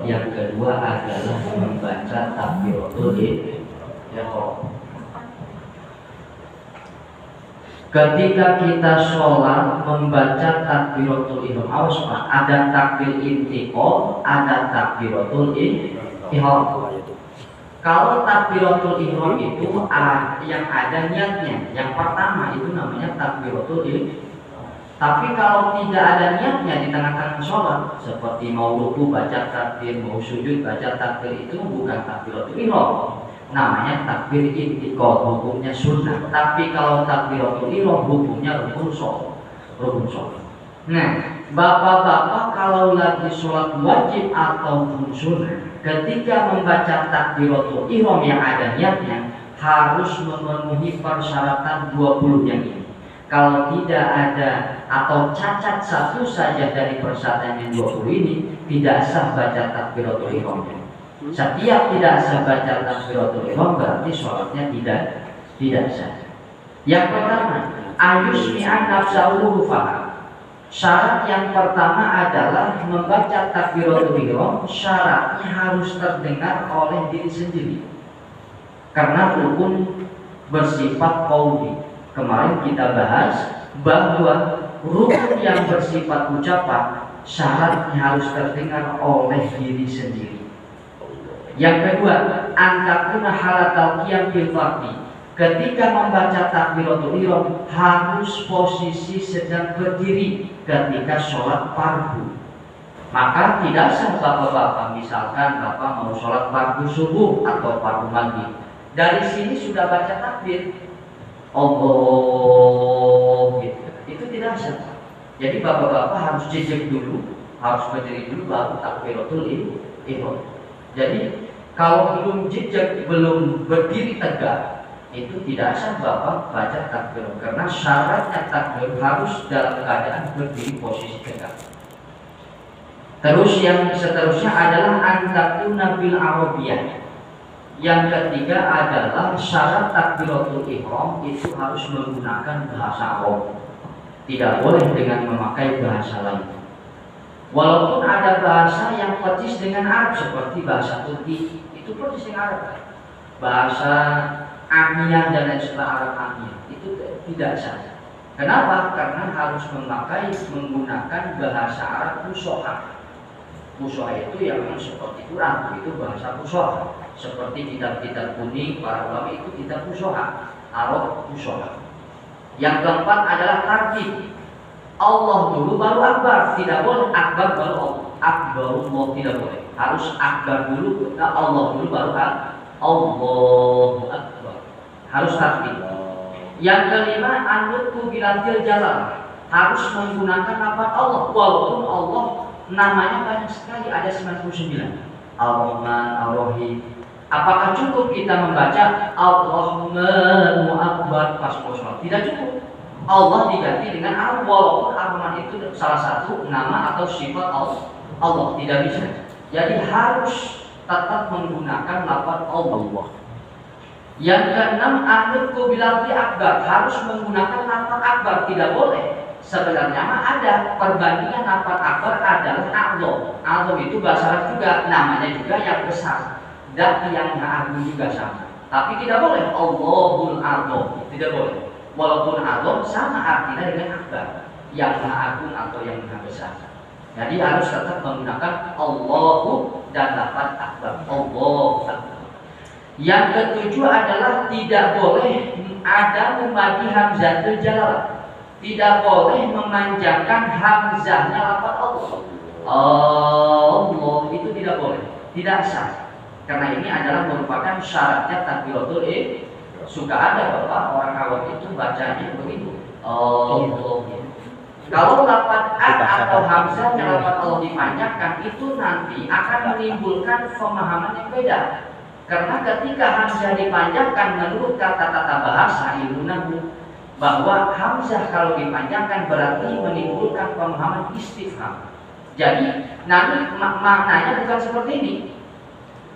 yang kedua adalah membaca takbiratul ihram. Ketika kita sholat membaca takbiratul ihram, awas Pak, ada takbir intiqal, ada takbiratul ihram. Kalau takbiratul ihram itu yang ada niatnya, yang pertama itu namanya takbiratul ihram. Tapi kalau tidak ada niatnya di tengah-tengah sholat, seperti mau ruku baca takbir, mau sujud baca takbir, itu bukan takbiratul ihram, namanya takbir intiqal, hukumnya sunnah. Tapi kalau takbiratul ihram hukumnya rukun sholat. Nah, bapak-bapak kalau lagi sholat wajib ataupun sunnah, ketika membaca takbiratul ihram yang ada niatnya harus memenuhi persyaratan 20 yang ini. Kalau tidak ada atau cacat satu saja dari persyaratan yang 20 ini, tidak sah baca takbiratul ihram. Setiap tidak sah baca takbiratul ihram berarti sholatnya tidak sah. Yang pertama, ayusmi'an nafsahu faham. Syarat yang pertama adalah membaca takbiratul ihram, syaratnya harus terdengar oleh diri sendiri. Karena rukun bersifat qauli. Kemarin kita bahas bahwa rukun yang bersifat ucapan syaratnya harus terdengar oleh diri sendiri. Yang kedua, antakuna halatal qiyam bil fardhi. Ketika membaca takbiratul ihram harus posisi sedang berdiri ketika sholat fardu. Maka tidak sah bapak-bapak, misalkan bapak mau sholat fardu subuh atau fardu maghrib, dari sini sudah baca takbir Allah gitu. Itu tidak sah. Jadi bapak-bapak harus jejak dulu, harus berdiri dulu baru takbiratul ihram. Jadi kalau belum jejak, belum berdiri tegak, itu tidak sah bapak baca takbir, karena syaratnya takbir harus dalam keadaan berdiri posisi tegak. Terus yang seterusnya adalah antakuna bil arabiyah. Yang ketiga adalah syarat takbiratul ihram itu harus menggunakan bahasa Arab. Tidak boleh dengan memakai bahasa lain. Walaupun ada bahasa yang persis dengan Arab seperti bahasa Turki, itu persis dengan Arab. Bahasa Amiyah dan lain sebagainya, Arab Amiyah itu tidak sah. Kenapa? Karena harus menggunakan bahasa Arab fusha. Fusha itu yang memang seperti Quran, itu bahasa fusha. Seperti kitab-kitab kuning para ulama itu kitab fusha, Arab fusha. Yang keempat adalah tartib. Allah dulu baru akbar, tidak boleh akbar baru Allah. Akbarullah tidak boleh. Harus akbar dulu, Allah dulu baru Allahu akbar. Harus tartib. Yang kelima, anutku bilantil jalan. Harus menggunakan lafaz Allah, walaupun Allah namanya banyak sekali, ada 99. Ar-Rahman, Ar-Rahim. Apakah cukup kita membaca Ar-Rahmanu Akbar pas sholat? Tidak cukup. Allah diganti dengan Ar, walaupun Ar-Rahman itu salah satu nama atau sifat Allah, tidak bisa. Jadi harus tetap menggunakan lafaz Allah. Yang keenam, anutku bilanti akbar, harus menggunakan lafaz akbar, tidak boleh. Sebenarnya mah ada perbandingan lafaz akbar adalah Azam. Azam itu bahasa Arab juga, namanya juga yang besar. Dan yang agung juga sama. Tapi tidak boleh Allahul Azam, tidak boleh. Walaupun Azam sama artinya dengan akbar, yang agung atau yang besar. Jadi harus tetap menggunakan Allahu dan lafaz akbar, Allahu akbar. Yang ketujuh adalah tidak boleh ada membagi hamzatul jalalah. Tidak boleh memanjangkan hamzahnya lafaz Allah. Allah itu tidak boleh, tidak sah. Karena ini adalah merupakan syaratnya takbiratul ihram. Suka ada bapak orang awam itu bacanya begitu. Allah. Kalau lafaz atau hamzahnya lafaz Allah dipanjangkan, itu nanti akan menimbulkan pemahaman yang beda. Karena ketika hamzah dipanjangkan menurut kata-kata bahasa ilmu nahwu, bahwa hamzah kalau dipanjangkan berarti menimbulkan pemahaman istifham. Jadi nanti maknanya bukan seperti ini.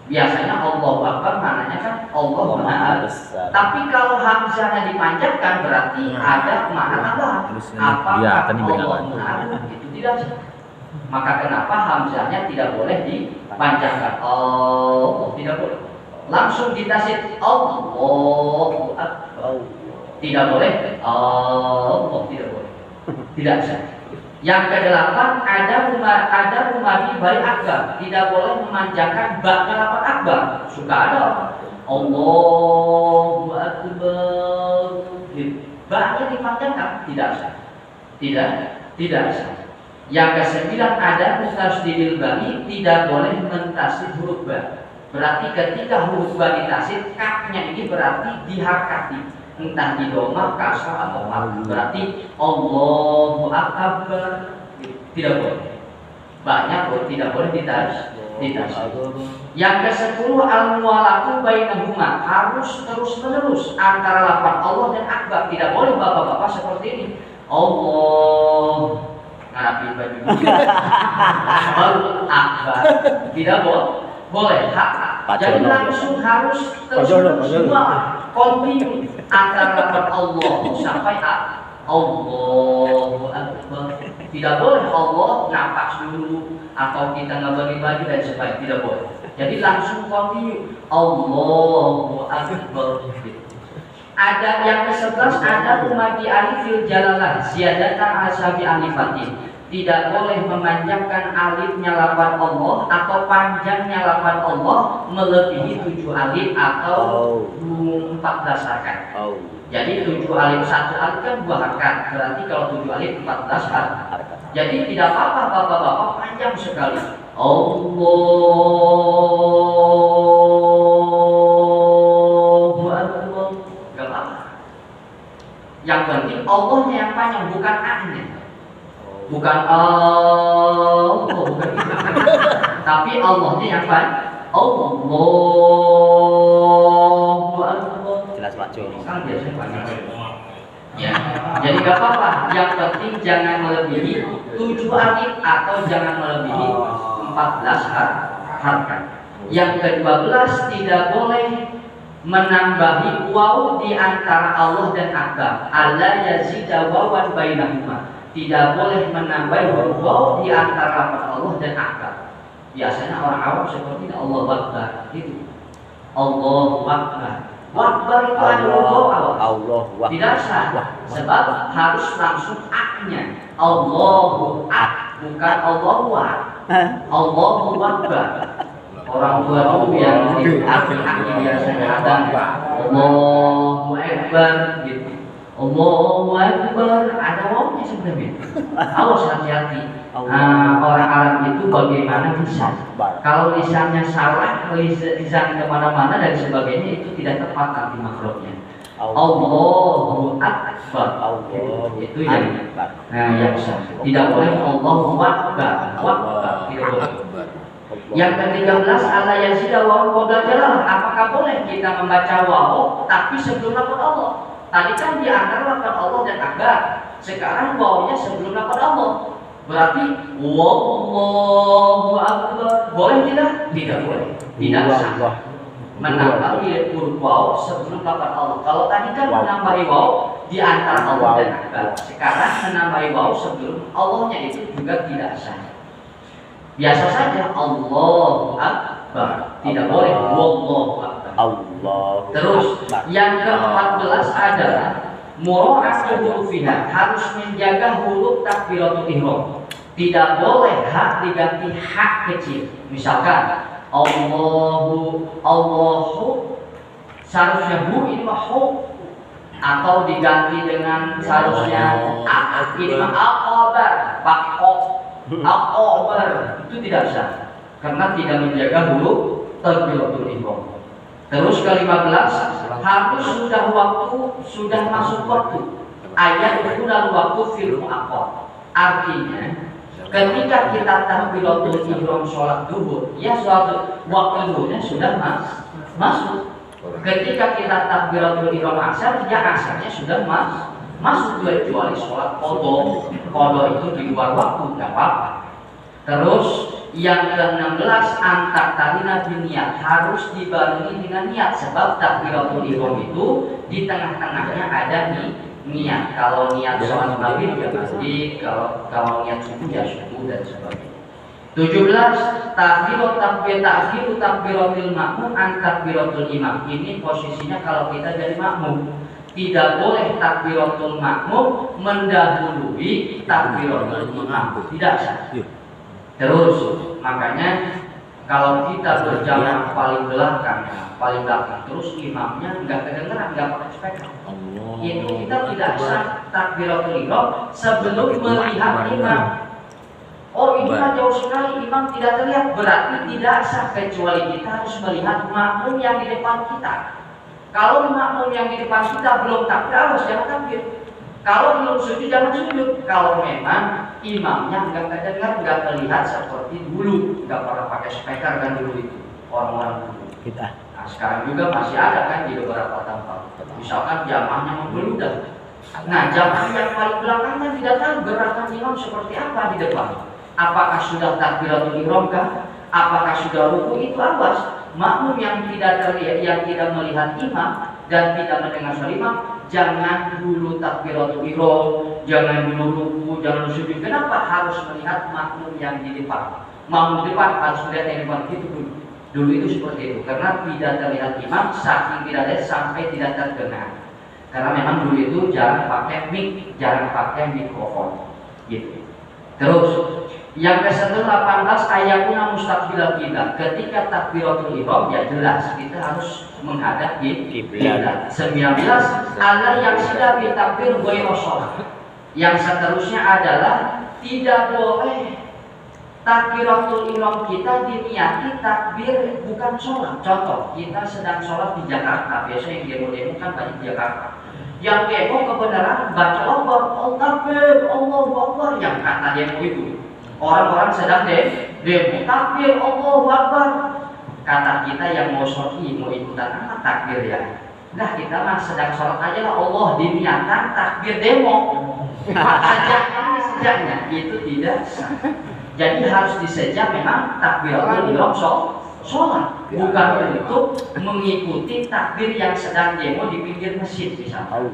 Biasanya Allah Akbar maknanya kan Allah Maha Besar. Tapi kalau hamzahnya dipanjangkan berarti ada makna tambahan. Apakah Allah Maha itu tidak sah. Maka kenapa hamzahnya tidak boleh dipanjangkan? Allah, tidak boleh. Langsung ditasydid Allahu Akbar. Tidak boleh. Allah, tidak boleh. Tidak bisa. Yang kedelapan ada rumadi baik akbar. Tidak boleh memanjangkan baknya lapan akbar. Suka ada Allahu Akbar. Baknya dipanjangkan. Tidak bisa. Tidak bisa. Yang kesembilan ada mustasydidil ba'i, tidak boleh mentasydid huruf ba. Berarti ketika huruf ba ditasydid, kafnya ini berarti diharakati, entah di dhamma, kasrah atau fathah. Berarti Allahu Akbar tidak boleh. Banyak tidak boleh ditasydid. Yang ke-10 al-muwalatu bainahuma, harus terus-menerus antara lafaz Allah dan akbar. Tidak boleh bapak-bapak seperti ini. Allah ngarapi baju baru akbar, tidak boleh. Jadi langsung harus terus semua kontinu antara lafaz Allah sampai Allahu Akbar. Tidak boleh Allah napas dulu atau kita ngabari baju dan sebagainya, tidak boleh. Jadi langsung kontinu Allahu Akbar. Ada yang ke-11 ada rumadi alif fil jalalah ziyadatan asabi alifatin. Tidak boleh memanjangkan alifnya lafaz Allah atau panjangnya lafaz Allah melebihi 7 alif atau 14 harakat. Jadi 7 alif 1 alif kan 2 harakat. Berarti kalau 7 alif 14 harakat. Jadi tidak apa-apa bapak-bapak panjang sekali. Yang penting Allahnya yang panjang, bukan A-nya. Bukan Allah, bukan itu. Tapi Allahnya yang panjang. Allahu Akbar. Jelas Pak Jo. Kan biasanya panjang. Ya. Jadi gak apa-apa. Yang penting jangan melebihi 7 alif atau jangan melebihi 14 harakat. Yang ke-12 tidak boleh menambahi waw di antara Allah dan akbar. Alla yazida wawan bainahuma. Tidak boleh menambahi waw di antara lafaz Allah dan akbar. Biasanya orang awam seperti ini, Allahu Akbar gitu. Allahu Akbar. Akbar itu ada waw awal. Tidak sah. Sebab harus langsung aknya. Allahu ak, bukan Allahu ak. Allahu Akbar. Orang tua dulu yang aki-aki biasanya ada Allahu Akbar gitu. Allahu Akbar ada wawnya sebenarnya. Awas hati-hati. Orang Arab itu bagaimana lisan. Kalau lisannya salah, lisan kemana-mana dan sebagainya itu tidak tepat nanti makhrajnya. Allahu Akbar. Itu yang yang sah. Tidak boleh Allahu Akbar. Tidak boleh. Yang ke-13 Allah yazida waw qabla jalalah. Apakah boleh kita membaca waw tapi sebelum lafaz Allah? Tadi kan di antara lafaz Allah dan akbar. Sekarang wawnya sebelum lafaz Allah. Berarti wallahu akbar. Boleh tidak? Tidak boleh. Tidak sah. Menambahi huruf waw sebelum lafaz Allah. Kalau tadi kan menambahi waw di antara Allah dan akbar. Sekarang menambahi waw sebelum Allahnya itu juga tidak sah. Biasa saja Allahu Akbar, tidak boleh Wallahu Akbar. Terus yang ke-14 adalah mura'atul hurufiha, harus menjaga huruf takbiratul ihram. Tidak boleh hak diganti hak kecil. Misalkan Allahu seharusnya hu ini mah hu, atau diganti dengan seharusnya ini mah akbar, pakok akbar, itu tidak sah karena tidak menjaga huruf takbiratul ihram. Terus ke-15 harus sudah masuk waktu. Ayat itu lalu waktu fil muaqqat. Artinya ketika kita takbiratul ihram sholat duhur, ya sholat waktu duhurnya sudah masuk. Ketika kita takbiratul ihram asar, ya asarnya sudah masuk, kecuali sholat qadha. Qadha itu di luar waktu, tidak apa-apa. Terus yang ke-16 antak tarina biniat, harus dibarengi dengan niat, sebab takbiratul ihram itu di tengah-tengahnya ada niat. Kalau niat sholat maghrib ya maghrib, kalau niat subuh ya subuh dan sebagainya. 17 takbiru takbiratul makmum an takbiratul imam. Ini posisinya kalau kita jadi makmum, tidak boleh takbiratul makmum mendahului takbiratul imam, tidak sah. Terus makanya kalau kita berjamaah paling belakang, terus imamnya nggak kedengeran, nggak pakai speaker, itu kita tidak sah takbiratul ihram sebelum melihat imam. Oh, ini jauh sekali, imam tidak terlihat, berarti tidak sah kecuali kita harus melihat makmum yang di depan kita. Kalau makmum yang di depan kita belum takbir, harus jangan takbir. Kalau belum sujud, jangan sujud. Kalau memang imamnya nggak terdengar, nggak terlihat seperti dulu, nggak pernah pakai speaker kan dulu itu orang-orang dulu. Nah, sekarang juga masih ada kan di beberapa tempat. Misalkan jamaahnya membeludak. Nah, jamaah yang paling belakangnya tidak tahu gerakan imam seperti apa di depan. Apakah sudah takbiratul ihram kah? Apakah sudah ruku? Itu awas. Makmum yang tidak terlihat, yang tidak melihat imam dan tidak mendengar suara imam, jangan dulu takbiratul ihram, jangan dulu ruku, jangan sujud. Kenapa harus melihat makmum yang di depan? Makmum di depan harus melihat yang di depan itu dulu. Dulu itu seperti itu, karena tidak terlihat imam, saking tidak terlihat sampai tidak terdengar. Karena memang dulu itu jarang pakai mic, jarang pakai mikrofon, gitu. Terus yang ke-18 ayatuna mustaqbilal qiblah. Ketika takbiratul ihram ya jelas kita harus menghadap kiblat. 19 Allah yang sudah ditakbir ghairu shalah. Yang seterusnya adalah tidak boleh takbiratul ihram kita diniati takbir bukan sholat. Contoh, kita sedang sholat di Jakarta, biasa yang demo-demo kan banyak di Jakarta. Yang demo kebenaran baca Allahu Akbar, Allahu Akbar, yang kata demo itu. Orang-orang sedang demo takbir Allahu Akbar. Kata kita yang mau sholat mau ikutan apa takbir ya? Nah, kita mah sedang sholat aja lah, Allah diniatkan takbir demo. Sejaknya itu tidak sah. Jadi harus disejak memang takbiratul ihram sholat, bukan untuk mengikuti takbir yang sedang demo di pinggir masjid misalnya.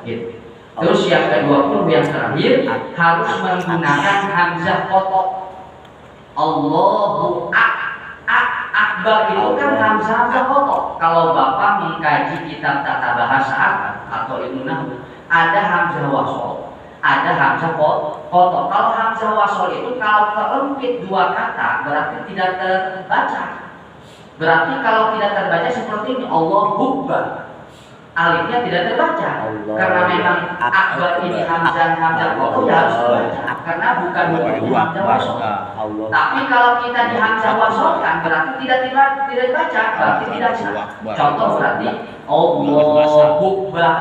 Gitu. Terus yang ke-20 yang terakhir harus menggunakan hamzah kotok. Allahu akbar itu kan hamzah kotok. Kalau Bapak mengkaji kitab tata bahasa atau ilmu nahwu, ada hamzah wasol, ada hamzah kotok. Kalau hamzah wasol itu kalau terempit dua kata berarti tidak terbaca. Berarti kalau tidak terbaca seperti ini, Allahu akbar, alifnya tidak terbaca. Allah. Karena memang akbar ini hamzah kotok ya harus terbaca. Karena bukan hamzah wasol. Tapi kalau kita di hamzah wasol kan berarti tidak dibaca, berarti tidak sah. Contoh berarti Allahu akbar,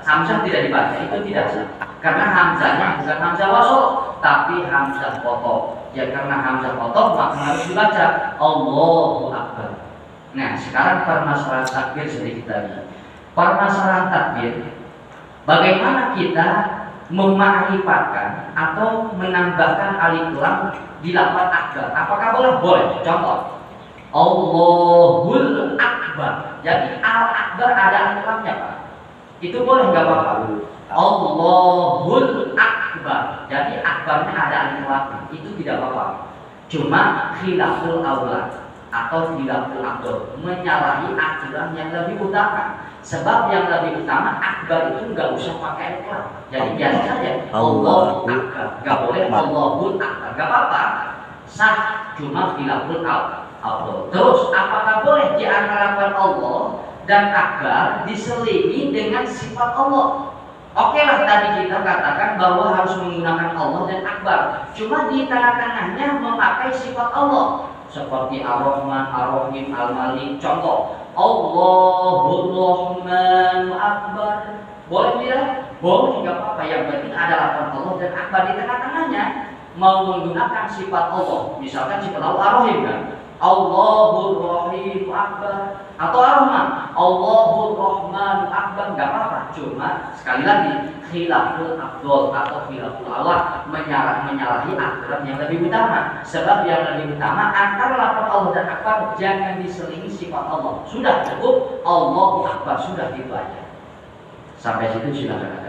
hamzah tidak dibaca, itu tidak sah. Karena hamzahnya bukan hamzah wasol, tapi hamzah kotok. Ya karena hamzah kotok maka harus dibaca Allahu akbar. Nah, sekarang permasalahan takbir sedikit lagi. Permasalahan takbir, bagaimana kita mema'rifatkan atau menambahkan alif lam di lafaz akbar? Apakah boleh? Boleh. Contoh, Allahul akbar. Jadi al-akbar ada alif lamnya, Pak. Itu boleh nggak Bapak? Allahul akbar. Jadi akbarnya ada alif lamnya. Itu tidak apa-apa. Cuma khilaful aula atau khilaful afdal, menyalahi aturan yang lebih utama. Sebab yang lebih utama akbar itu nggak usah pakai alif lam. Jadi biasa saja Allahu akbar, nggak boleh Allahul akbar, nggak apa-apa, sah. Cuma khilaful afdal. Terus apakah boleh di antara Allah dan akbar diselingi dengan sifat Allah? Oke lah, tadi kita katakan bahwa harus menggunakan Allah dan akbar. Cuma di tengah-tengahnya memakai sifat Allah seperti Ar-Rahman, Ar-Rahim, Al-Malik. Contoh, Allahur Rahman Akbar. Boleh tidak? Boleh, nggak apa-apa. Yang penting ada lafaz Allah dan akbar di tengah-tengahnya. Mau menggunakan sifat Allah, misalkan sifat Allah Ar-Rahim kan, Allahur Rahim Akbar, atau Ar-Rahman, Allahur Rahman Akbar, nggak apa-apa. Cuma sekali lagi khilaful afdal atau khilaful aula, menyalahi aturan yang lebih utama. Sebab yang lebih utama antara lafaz Allah dan akbar jangan diselingi sifat Allah. Sudah cukup Allahu Akbar, sudah gitu aja. Sampai situ silakan.